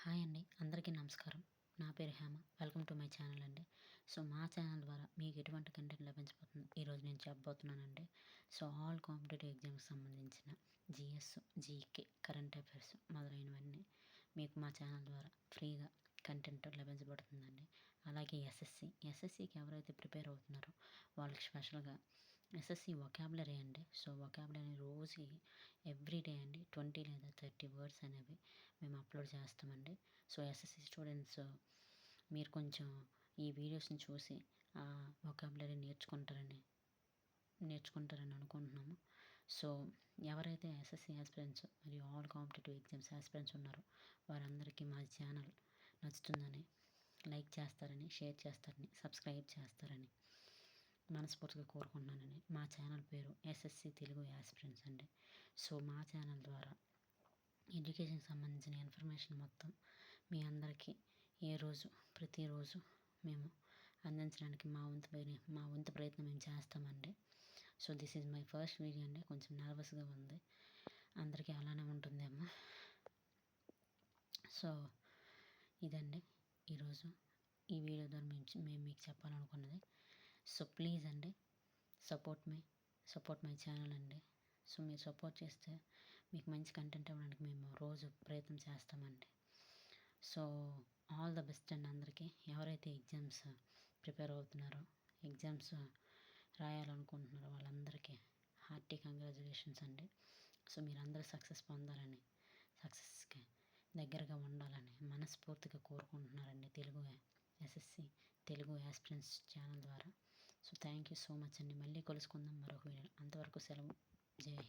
Hi అండి, అందరికీ నమస్కారం. నా పేరు Hema. Welcome to my channel అండి. సో మా ఛానల్ ద్వారా మీకు ఎటువంటి కంటెంట్ లభించబోతుంది ఈరోజు నేను చెప్పబోతున్నానండి. సో ఆల్ కాంపిటేటివ్ ఎగ్జామ్స్కి సంబంధించిన జిఎస్, జీకే, కరెంట్ అఫైర్స్ మొదలైనవన్నీ మీకు మా ఛానల్ ద్వారా ఫ్రీగా కంటెంట్ లభించబడుతుందండి. అలాగే ఎస్ఎస్సికి ఎవరైతే ప్రిపేర్ అవుతున్నారో వాళ్ళకి స్పెషల్గా ఎస్ఎస్సి వొకాబులరీ అండి. సో వొకాబులరీ రోజు ఎవ్రీడే అండి 20 లేదా 30 వర్డ్స్ అనేవి మేము అప్లోడ్ చేస్తామండి. సో ఎస్ఎస్సి స్టూడెంట్స్ మీరు కొంచెం ఈ వీడియోస్ని చూసి వొకాబులరీ నేర్చుకుంటారని అనుకుంటున్నాము. సో ఎవరైతే ఎస్ఎస్సి ఆస్పిరెంట్స్ మరియు ఆల్ కాంపిటేటివ్ ఎగ్జామ్స్ ఆస్పిరెంట్స్ ఉన్నారో వారందరికీ మా ఛానల్ నచ్చుతుందని, లైక్ చేస్తారని, షేర్ చేస్తారని, సబ్స్క్రైబ్ చేస్తారని మనస్ఫూర్తిగా కోరుకుంటున్నానండి. మా ఛానల్ పేరు ఎస్ఎస్సి తెలుగు ఆస్పిరెంట్స్ అండి. సో మా ఛానల్ ద్వారా ఎడ్యుకేషన్కి సంబంధించిన ఇన్ఫర్మేషన్ మొత్తం మీ అందరికీ ప్రతిరోజు మేము అందించడానికి మా వంతు ప్రయత్నం మేము చేస్తామండి. So this is my first video అండి. కొంచెం నర్వస్గా ఉంది, అందరికీ అలానే ఉంటుందేమో. సో ఇదండి ఈరోజు ఈ వీడియో ద్వారా మేము మీకు చెప్పాలనుకున్నది. సో ప్లీజ్ అండి, సపోర్ట్ మై ఛానల్ అండి. సో మీరు సపోర్ట్ చేస్తే మీకు మంచి కంటెంట్ ఇవ్వడానికి మేము రోజు ప్రయత్నం చేస్తామండి. సో ఆల్ ద బెస్ట్ అండి అందరికీ. ఎవరైతే ఎగ్జామ్స్ ప్రిపేర్ అవుతున్నారో, ఎగ్జామ్స్ రాయాలనుకుంటున్నారో వాళ్ళందరికీ హార్టీ కంగ్రాచులేషన్స్ అండి. సో మీరందరూ సక్సెస్ పొందాలని, సక్సెస్కి దగ్గరగా ఉండాలని మనస్ఫూర్తిగా కోరుకుంటున్నారండి ఎస్ఎస్సి తెలుగు ఆస్పిరెంట్స్ ఛానల్ ద్వారా. So thank you so much అండి. మళ్ళీ కలుసుకుందాం మరొక వీడియో. అంతవరకు సెలవు. జై హింద్.